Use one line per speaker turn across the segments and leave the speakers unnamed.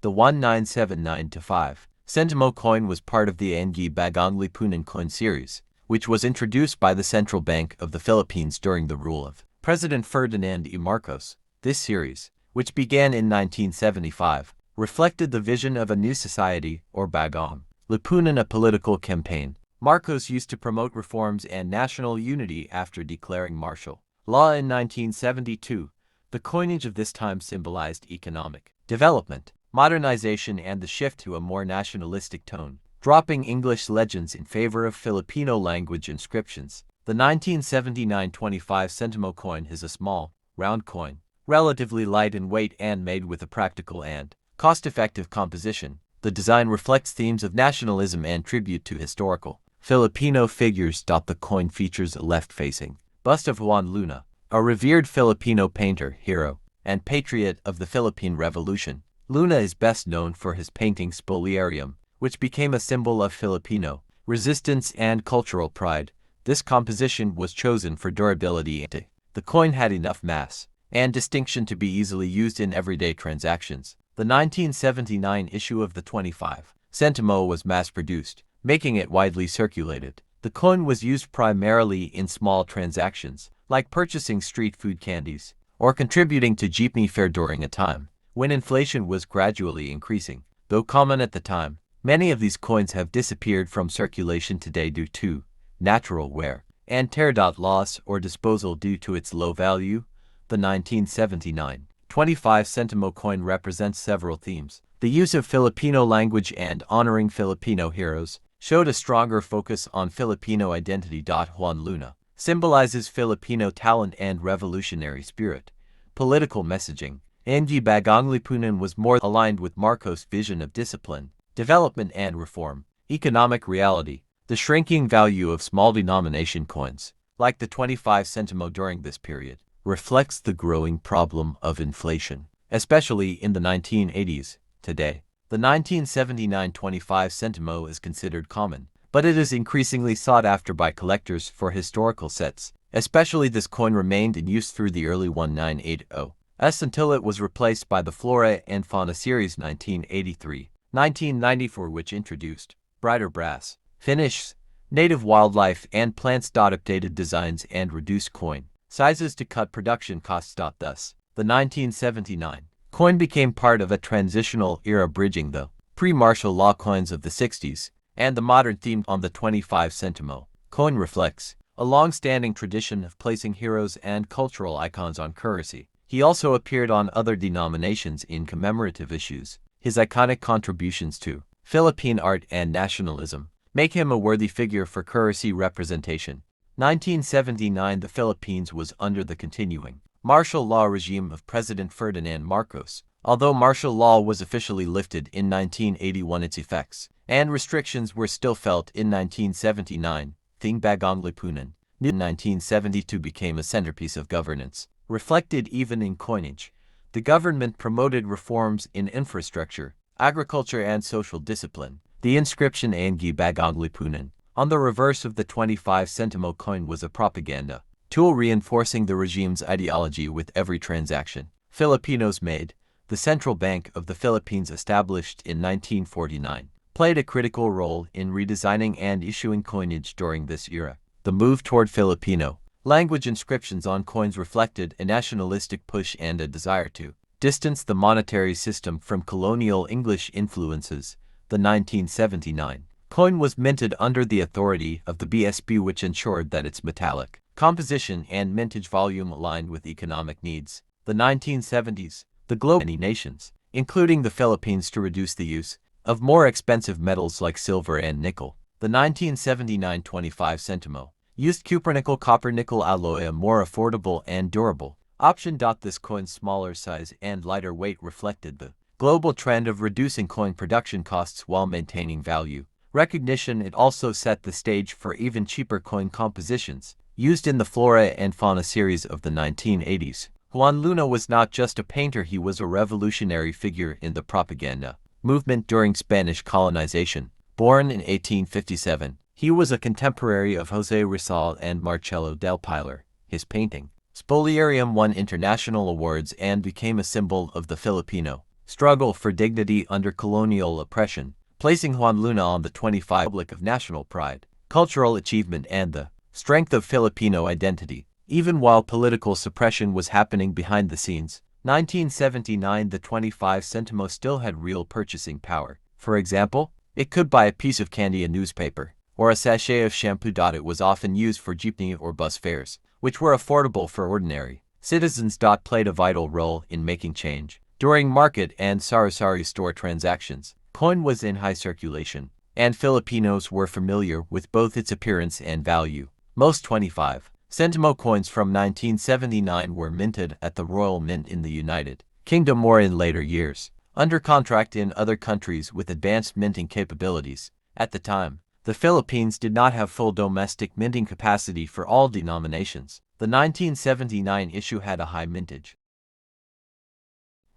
The 1979-5 Sentimo coin was part of the Ang Bagong Lipunan coin series, which was introduced by the Central Bank of the Philippines during the rule of President Ferdinand E. Marcos. This series, which began in 1975, reflected the vision of a new society, or Bagong Lipunan, a political campaign Marcos used to promote reforms and national unity after declaring martial law in 1972. The coinage of this time symbolized economic development, modernization, and the shift to a more nationalistic tone, dropping English legends in favor of Filipino language inscriptions. The 1979-25 Sentimo coin is a small, round coin, relatively light in weight and made with a practical and cost-effective composition. The design reflects themes of nationalism and tribute to historical Filipino figures. The coin features a left-facing bust of Juan Luna, a revered Filipino painter, hero, and patriot of the Philippine Revolution. Luna is best known for his painting Spoliarium, which became a symbol of Filipino resistance and cultural pride. This composition was chosen for durability. The coin had enough mass and distinction to be easily used in everyday transactions. The 1979 issue of the 25 Sentimo was mass-produced, making it widely circulated. The coin was used primarily in small transactions, like purchasing street food candies, or contributing to jeepney fare during a time when inflation was gradually increasing. Though common at the time, many of these coins have disappeared from circulation today due to natural wear and tear. Loss or disposal due to its low value. The 1979-25 Sentimo coin represents several themes. The use of Filipino language and honoring Filipino heroes showed a stronger focus on Filipino identity. Juan Luna symbolizes Filipino talent and revolutionary spirit. Political messaging. Ang Bagong Lipunan was more aligned with Marcos' vision of discipline, development, and reform. Economic reality. The shrinking value of small denomination coins, like the 25 Sentimo during this period, reflects the growing problem of inflation, especially in the 1980s. Today, the 1979-25 Sentimo is considered common, but it is increasingly sought after by collectors for historical sets. Especially this coin remained in use through the early 1980s until it was replaced by the Flora and Fauna series 1983-1994, which introduced brighter brass finishes, native wildlife and plants. Updated designs and reduced coin sizes to cut production costs. Thus, the 1979 coin became part of a transitional era bridging the pre-martial law coins of the 60s and the modern theme. On the 25 Sentimo coin reflects a long-standing tradition of placing heroes and cultural icons on currency. He also appeared on other denominations in commemorative issues. His iconic contributions to Philippine art and nationalism make him a worthy figure for currency representation. 1979 The Philippines was under the continuing martial law regime of President Ferdinand Marcos. Although martial law was officially lifted in 1981, its effects and restrictions were still felt in 1979. Ang Bagong Lipunan in 1972 became a centerpiece of governance, reflected even in coinage. The government promoted reforms in infrastructure, agriculture, and social discipline. The inscription Ang Bagong Lipunan on the reverse of the 25 Sentimo coin was a propaganda tool reinforcing the regime's ideology with every transaction Filipinos made. The Central Bank of the Philippines, established in 1949, played a critical role in redesigning and issuing coinage during this era. The move toward Filipino language inscriptions on coins reflected a nationalistic push and a desire to distance the monetary system from colonial English influences. The 1979 coin was minted under the authority of the BSP, which ensured that its metallic composition and mintage volume aligned with economic needs. The 1970s, the globe many nations, including the Philippines, to reduce the use of more expensive metals like silver and nickel. The 1979-25 Sentimo used cupronickel copper nickel alloy, a more affordable and durable option. This coin's smaller size and lighter weight reflected the global trend of reducing coin production costs while maintaining value recognition. It also set the stage for even cheaper coin compositions used in the Flora and Fauna series of the 1980s. Juan Luna was not just a painter, he was a revolutionary figure in the propaganda movement during Spanish colonization. Born in 1857, he was a contemporary of José Rizal and Marcelo del Pilar. His painting, Spoliarium, won international awards and became a symbol of the Filipino struggle for dignity under colonial oppression, placing Juan Luna on the 25 Republic of national pride, cultural achievement and the strength of Filipino identity. Even while political suppression was happening behind the scenes, 1979 the 25 Sentimo still had real purchasing power. For example, it could buy a piece of candy, a newspaper, or a sachet of shampoo. It was often used for jeepney or bus fares, which were affordable for ordinary citizens. Played a vital role in making change. During market and sari-sari store transactions, coin was in high circulation, and Filipinos were familiar with both its appearance and value. Most 25 Sentimo coins from 1979 were minted at the Royal Mint in the United Kingdom or in later years, under contract in other countries with advanced minting capabilities. At the time, the Philippines did not have full domestic minting capacity for all denominations. The 1979 issue had a high mintage.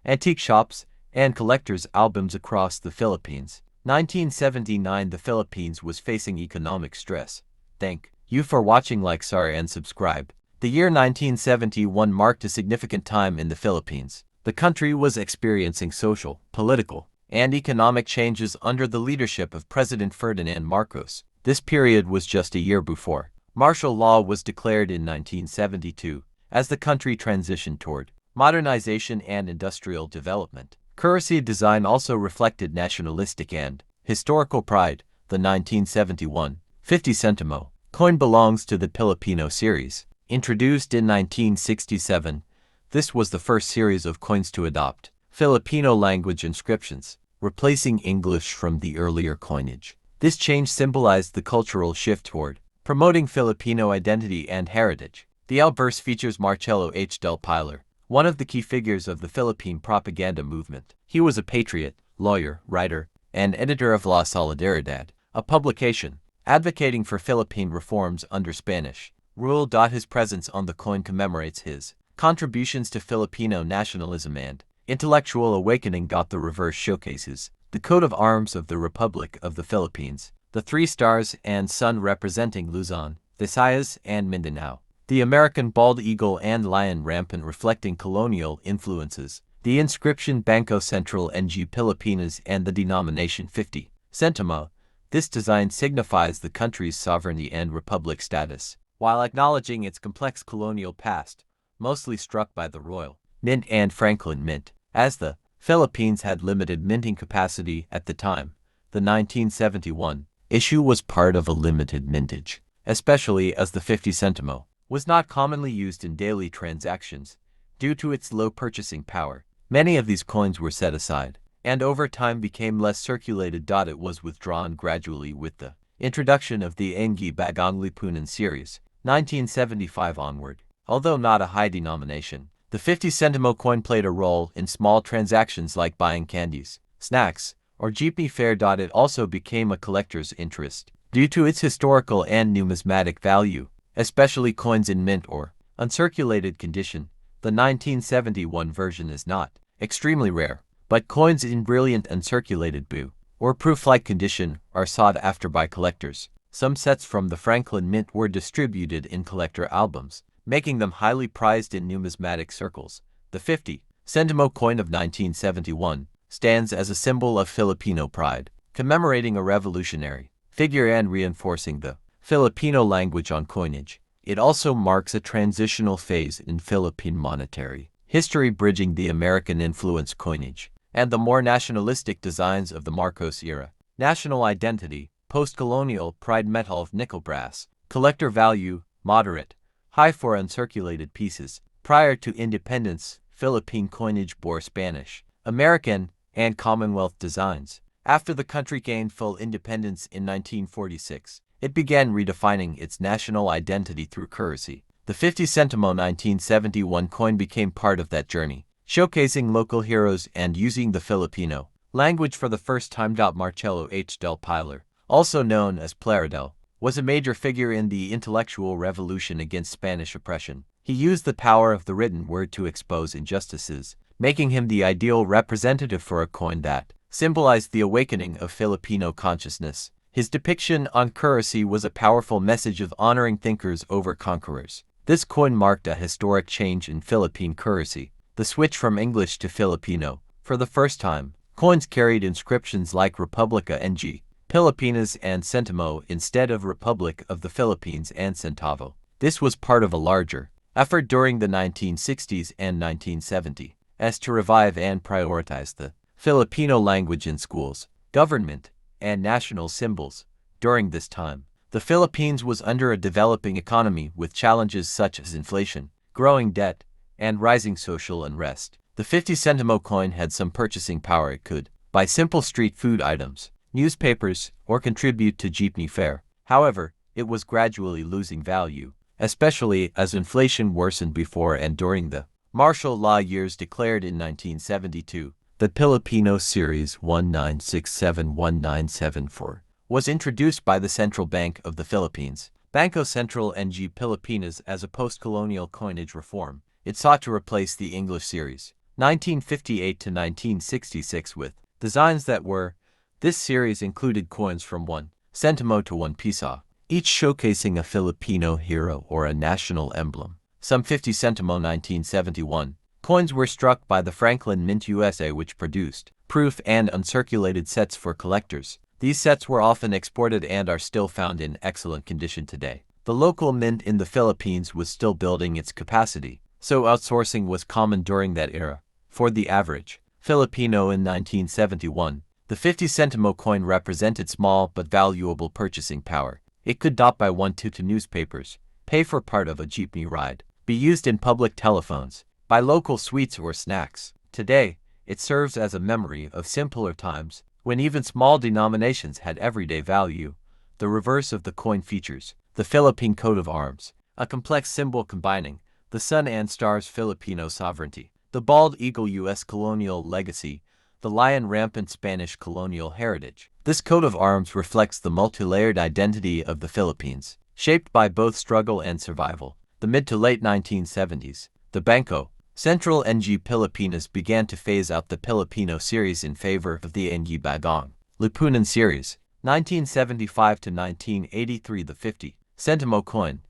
Antique shops and collectors' albums across the Philippines. 1979 the Philippines was facing economic stress. Thank you for watching. Like, sorry, and subscribe. The year 1971 marked a significant time in the Philippines. The country was experiencing social, political, and economic changes under the leadership of President Ferdinand Marcos. This period was just a year before martial law was declared in 1972, as the country transitioned toward modernization and industrial development. Currency design also reflected nationalistic and historical pride. The 1971 50 Sentimo coin belongs to the Filipino series. Introduced in 1967, this was the first series of coins to adopt Filipino language inscriptions, replacing English from the earlier coinage. This change symbolized the cultural shift toward promoting Filipino identity and heritage. The album features Marcelo H. del Pilar, one of the key figures of the Philippine propaganda movement. He was a patriot, lawyer, writer, and editor of La Solidaridad, a publication advocating for Philippine reforms under Spanish rule. His presence on the coin commemorates his contributions to Filipino nationalism and intellectual awakening. The reverse showcases the coat of arms of the Republic of the Philippines, the 3 stars and sun representing Luzon, Visayas, and Mindanao, the American bald eagle and lion rampant reflecting colonial influences, the inscription Bangko Sentral ng Pilipinas, and the denomination 50 Sentimo. This design signifies the country's sovereignty and republic status, while acknowledging its complex colonial past, mostly struck by the Royal Mint and Franklin Mint. As the Philippines had limited minting capacity at the time, the 1971 issue was part of a limited mintage, especially as the 50 Sentimo was not commonly used in daily transactions due to its low purchasing power. Many of these coins were set aside, and over time became less circulated. It was withdrawn gradually with the introduction of the Ang Bagong Lipunan series, 1975 onward. Although not a high denomination, the 50 Sentimo coin played a role in small transactions like buying candies, snacks, or jeepney fare. It also became a collector's interest due to its historical and numismatic value, especially coins in mint or uncirculated condition. The 1971 version is not extremely rare, but coins in brilliant uncirculated blue or proof-like condition are sought after by collectors. Some sets from the Franklin Mint were distributed in collector albums, making them highly prized in numismatic circles. The 50 Sentimo coin of 1971 stands as a symbol of Filipino pride, commemorating a revolutionary figure and reinforcing the Filipino language on coinage. It also marks a transitional phase in Philippine monetary history, bridging the American-influenced coinage and the more nationalistic designs of the Marcos era. National identity, post-colonial pride. Metal of nickel brass, collector value, moderate, high for uncirculated pieces. Prior to independence, Philippine coinage bore Spanish, American, and Commonwealth designs. After the country gained full independence in 1946, it began redefining its national identity through currency. The 50 Sentimo 1971 coin became part of that journey, showcasing local heroes and using the Filipino language for the first time. Marcelo H. del Pilar, also known as Plaridel, was a major figure in the intellectual revolution against Spanish oppression. He used the power of the written word to expose injustices, making him the ideal representative for a coin that symbolized the awakening of Filipino consciousness. His depiction on currency was a powerful message of honoring thinkers over conquerors. This coin marked a historic change in Philippine currency, the switch from English to Filipino, For the first time, coins carried inscriptions like Republica ng Pilipinas and Sentimo instead of Republic of the Philippines and Centavo. This was part of a larger effort during the 1960s and 1970s to revive and prioritize the Filipino language in schools, government, and national symbols. During this time, the Philippines was under a developing economy with challenges such as inflation, growing debt, and rising social unrest. The 50 centimo coin had some purchasing power. It could buy simple street food items, newspapers, or contribute to jeepney fare. However, it was gradually losing value, especially as inflation worsened before and during the martial law years declared in 1972. The Filipino Series 1967-1974 was introduced by the Central Bank of the Philippines, Bangko Sentral ng Pilipinas, as a post-colonial coinage reform. It sought to replace the English series 1958 to 1966 with designs that were. This series included coins from 1 centimo to 1 piso, each showcasing a Filipino hero or a national emblem. Some 50 centimo 1971 coins were struck by the Franklin Mint USA, which produced proof and uncirculated sets for collectors. These sets were often exported and are still found in excellent condition today. The local mint in the Philippines was still building its capacity, so outsourcing was common during that era. For the average Filipino in 1971, the 50 centimo coin represented small but valuable purchasing power. It could buy 1 to 2 newspapers, pay for part of a jeepney ride, be used in public telephones, buy local sweets or snacks. Today, it serves as a memory of simpler times, when even small denominations had everyday value. The reverse of the coin features the Philippine coat of arms, a complex symbol combining the sun and stars, Filipino sovereignty, the bald eagle, U.S. colonial legacy, the lion, rampant Spanish colonial heritage. This coat of arms reflects the multi-layered identity of the Philippines, shaped by both struggle and survival. The mid to late 1970s, the Bangko Sentral ng Pilipinas began to phase out the Filipino series in favor of the Ang Bagong Lipunan series, 1975 to 1983. The 50 centimo coin.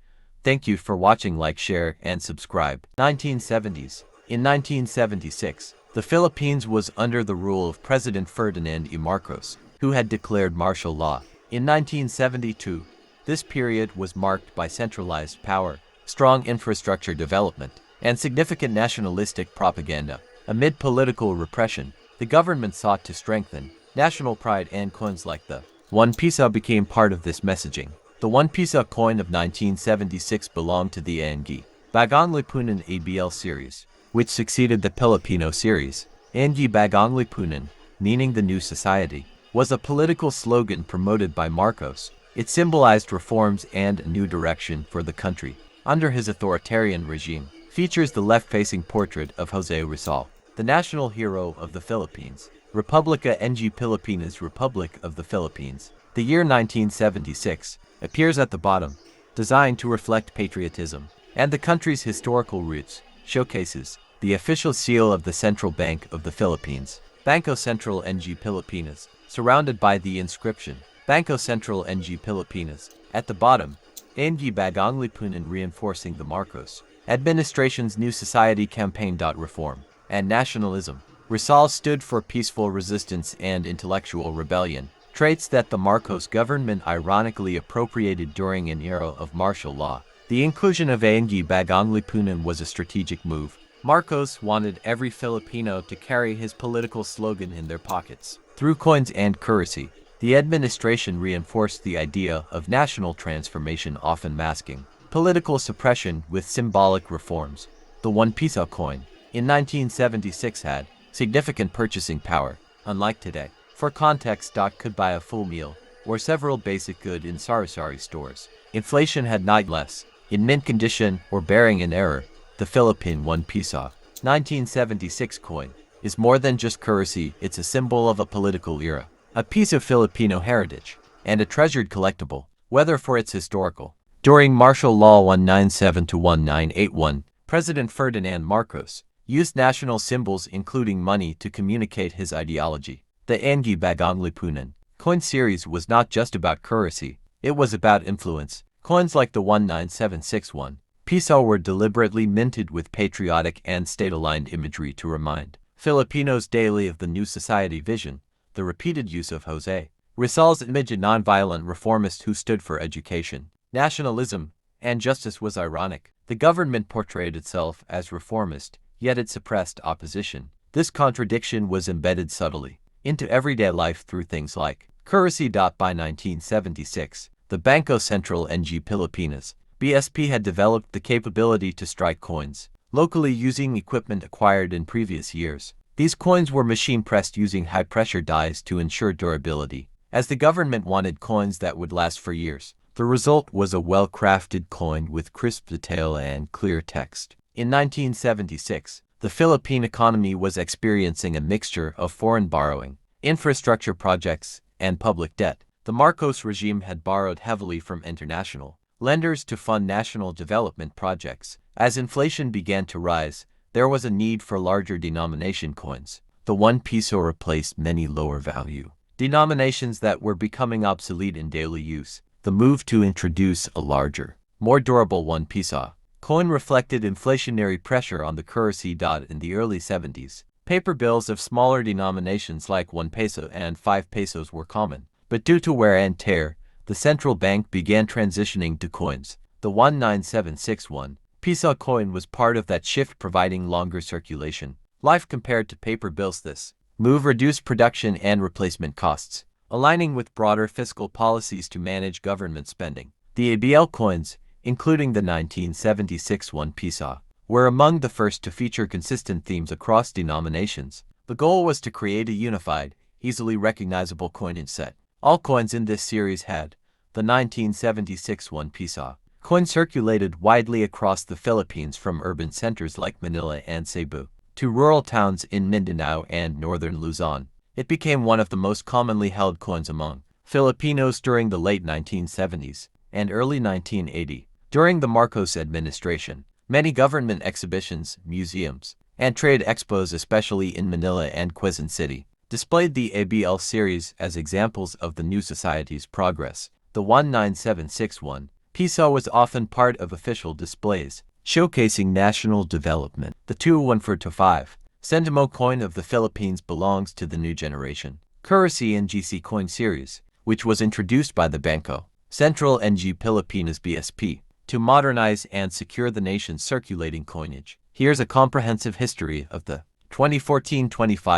Thank you for watching. Like, share, and subscribe. 1970s. In 1976, the Philippines was under the rule of President Ferdinand E. Marcos, who had declared martial law. In 1972, this period was marked by centralized power, strong infrastructure development, and significant nationalistic propaganda. Amid political repression, the government sought to strengthen national pride, and coins like the 1 piso became part of this messaging. The 1 piso coin of 1976 belonged to the Ang Bagong Lipunan ABL series, which succeeded the Filipino series. Ang Bagong Lipunan, meaning the new society, was a political slogan promoted by Marcos. It symbolized reforms and a new direction for the country under his authoritarian regime. Features the left-facing portrait of Jose Rizal, the national hero of the Philippines. Republica ng Pilipinas, Republic of the Philippines. The year 1976 appears at the bottom, designed to reflect patriotism and the country's historical roots. Showcases the official seal of the Central Bank of the Philippines, Bangko Sentral ng Pilipinas, surrounded by the inscription Bangko Sentral ng Pilipinas. At the bottom, Ang Bagong Lipunan, reinforcing the Marcos administration's New Society campaign. Reform and nationalism. Rizal stood for peaceful resistance and intellectual rebellion, traits that the Marcos government ironically appropriated during an era of martial law. The inclusion of Ang Bagong Lipunan was a strategic move. Marcos wanted every Filipino to carry his political slogan in their pockets. Through coins and currency, the administration reinforced the idea of national transformation, often masking political suppression with symbolic reforms. The 1 piso coin in 1976 had significant purchasing power, unlike today. For context, could buy a full meal or several basic goods in sari-sari stores. Inflation had not less. In mint condition or bearing an error, the Philippine 1 piso 1976 coin is more than just currency. It's a symbol of a political era, a piece of Filipino heritage, and a treasured collectible, whether for its historical. During martial law 197 to 1981, President Ferdinand Marcos used national symbols including money to communicate his ideology. The Ang Bagong Lipunan coin series was not just about currency, it was about influence. Coins like the 19761 piso were deliberately minted with patriotic and state-aligned imagery to remind Filipinos daily of the new society vision, the repeated use of Jose Rizal's image, a nonviolent reformist who stood for education, nationalism, and justice, was ironic. The government portrayed itself as reformist, yet it suppressed opposition. This contradiction was embedded subtly into everyday life through things like currency. By 1976, the Bangko Sentral ng Pilipinas (BSP) had developed the capability to strike coins locally using equipment acquired in previous years. These coins were machine-pressed using high-pressure dies to ensure durability, as the government wanted coins that would last for years. The result was a well-crafted coin with crisp detail and clear text. In 1976, the Philippine economy was experiencing a mixture of foreign borrowing, infrastructure projects, and public debt. The Marcos regime had borrowed heavily from international lenders to fund national development projects. As inflation began to rise, there was a need for larger denomination coins. The 1 peso replaced many lower-value denominations that were becoming obsolete in daily use. The move to introduce a larger, more durable 1 peso coin reflected inflationary pressure on the currency. In the early 70s, paper bills of smaller denominations like 1 peso and 5 pesos were common, but due to wear and tear, the central bank began transitioning to coins. The 19761 Piso coin was part of that shift, providing longer circulation life compared to paper bills. This move reduced production and replacement costs, aligning with broader fiscal policies to manage government spending. The ABL coins, including the 1976 1 peso, were among the first to feature consistent themes across denominations. The goal was to create a unified, easily recognizable coinage set. All coins in this series had the 1976 1 peso coin circulated widely across the Philippines, from urban centers like Manila and Cebu to rural towns in Mindanao and northern Luzon. It became one of the most commonly held coins among Filipinos during the late 1970s and early 1980. During the Marcos administration, many government exhibitions, museums, and trade expos, especially in Manila and Quezon City, displayed the ABL series as examples of the new society's progress. The 19761 peso was often part of official displays, showcasing national development. The 214-5 Sentimo coin of the Philippines belongs to the new generation currency NGC coin series, which was introduced by the Bangko Sentral ng Pilipinas (BSP) to modernize and secure the nation's circulating coinage. Here's a comprehensive history of the 2014-25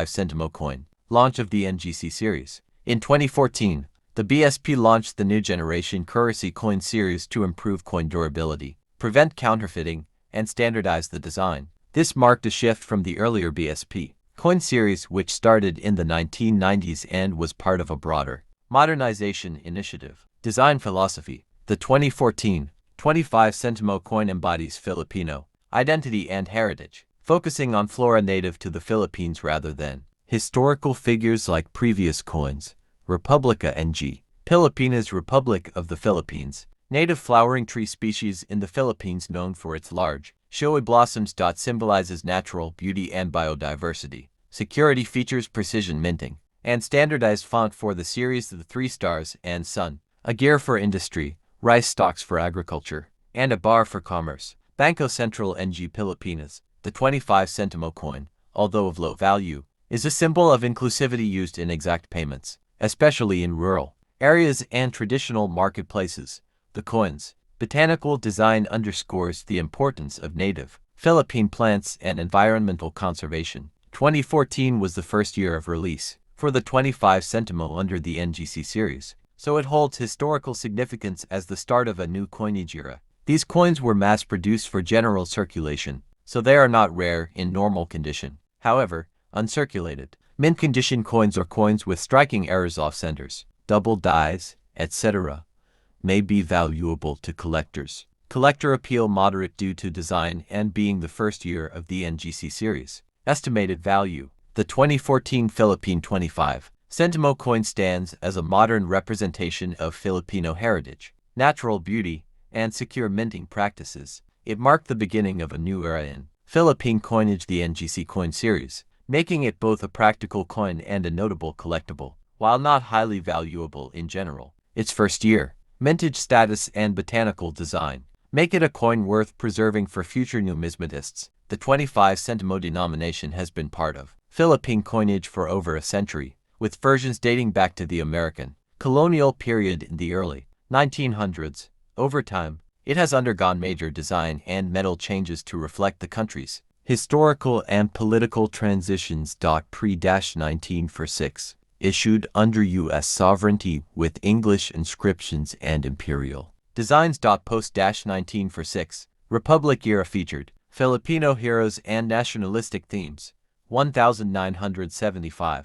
Sentimo coin launch of the NGC series. In 2014, the BSP launched the new generation currency coin series to improve coin durability, prevent counterfeiting, and standardize the design. This marked a shift from the earlier BSP coin series, which started in the 1990s and was part of a broader modernization initiative. Design philosophy. The 2014-25 Sentimo coin embodies Filipino identity and heritage, focusing on flora native to the Philippines rather than historical figures like previous coins. Republica ng Pilipinas, Republic of the Philippines, native flowering tree species in the Philippines known for its large, showy blossoms. Symbolizes natural beauty and biodiversity. Security features precision minting and standardized font for the series, the 3 stars and sun, a gear for industry, rice stalks for agriculture, and a bar for commerce. Bangko Sentral ng Pilipinas. The 25 Sentimo coin, although of low value, is a symbol of inclusivity used in exact payments, especially in rural areas and traditional marketplaces. The coin's botanical design underscores the importance of native Philippine plants and environmental conservation. 2014 was the first year of release for the 25 Sentimo under the NGC series, so it holds historical significance as the start of a new coinage era. These coins were mass-produced for general circulation, so they are not rare in normal condition. However, uncirculated, mint-condition coins or coins with striking errors off centers, double dies, etc., may be valuable to collectors. Collector appeal moderate due to design and being the first year of the NGC series. Estimated value. The 2014 Philippine 25 Sentimo coin stands as a modern representation of Filipino heritage, natural beauty, and secure minting practices. It marked the beginning of a new era in Philippine coinage, the NGC coin series, making it both a practical coin and a notable collectible. While not highly valuable in general, its first year, mintage status, and botanical design make it a coin worth preserving for future numismatists. The 25 Sentimo denomination has been part of Philippine coinage for over a century, with versions dating back to the American colonial period in the early 1900s. Over time, it has undergone major design and metal changes to reflect the country's historical and political transitions. Pre-1946, issued under U.S. sovereignty with English inscriptions and imperial designs. Post-1946, Republic era featured Filipino heroes and nationalistic themes. 1975-1995.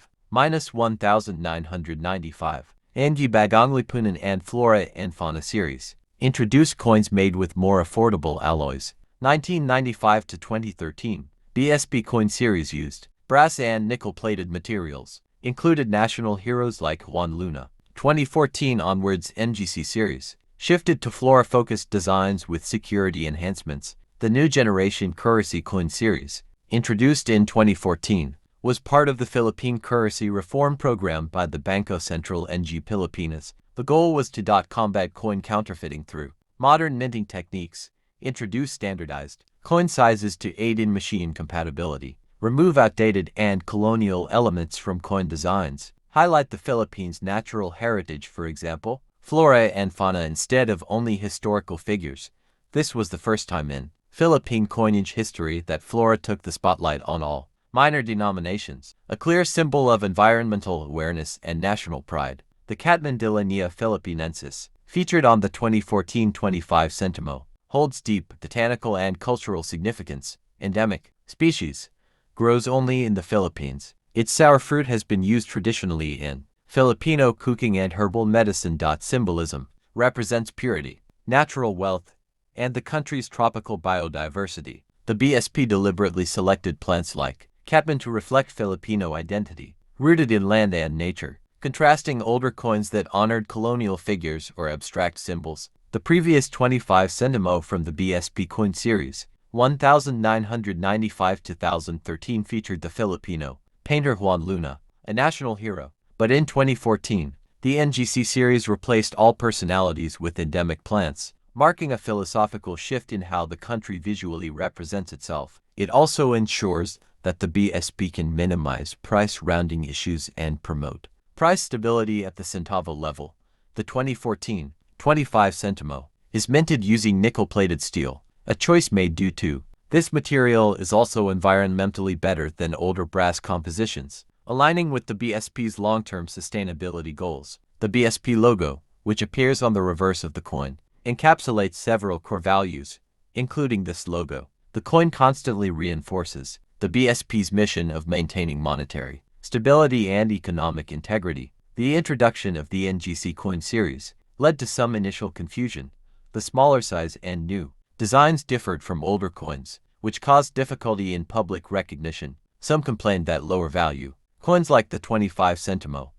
Ang Bagong Lipunan and Flora and Fauna series introduced coins made with more affordable alloys. 1995 to 2013, BSP coin series used brass and nickel-plated materials, included national heroes like Juan Luna. 2014 onwards, NGC series shifted to flora-focused designs with security enhancements. The new generation currency coin series, introduced in 2014, was part of the Philippine currency reform program by the Bangko Sentral ng Pilipinas. The goal was to combat coin counterfeiting through modern minting techniques, introduce standardized coin sizes to aid in machine compatibility, remove outdated and colonial elements from coin designs, highlight the Philippines' natural heritage, for example, flora and fauna instead of only historical figures. This was the first time in Philippine coinage history that flora took the spotlight on all minor denominations, a clear symbol of environmental awareness and national pride. The Catmandillania philippinensis, featured on the 2014-25 Sentimo, holds deep botanical and cultural significance. Endemic species, grows only in the Philippines. Its sour fruit has been used traditionally in Filipino cooking and herbal medicine. Symbolism represents purity, natural wealth, and the country's tropical biodiversity. The BSP deliberately selected plants like catman to reflect Filipino identity, rooted in land and nature, contrasting older coins that honored colonial figures or abstract symbols. The previous 25 Sentimo from the BSP coin series, 1995-2013, featured the Filipino painter Juan Luna, a national hero. But in 2014, the NGC series replaced all personalities with endemic plants, marking a philosophical shift in how the country visually represents itself. It also ensures that the BSP can minimize price rounding issues and promote price stability at the centavo level. The 2014-25 Sentimo is minted using nickel-plated steel, a choice made due to this material is also environmentally better than older brass compositions, aligning with the BSP's long-term sustainability goals. The BSP logo, which appears on the reverse of the coin, encapsulates several core values, including this logo. The coin constantly reinforces the BSP's mission of maintaining monetary stability and economic integrity. The introduction of the NGC coin series led to some initial confusion. The smaller size and new designs differed from older coins, which caused difficulty in public recognition. Some complained that lower value coins like the 25 Sentimo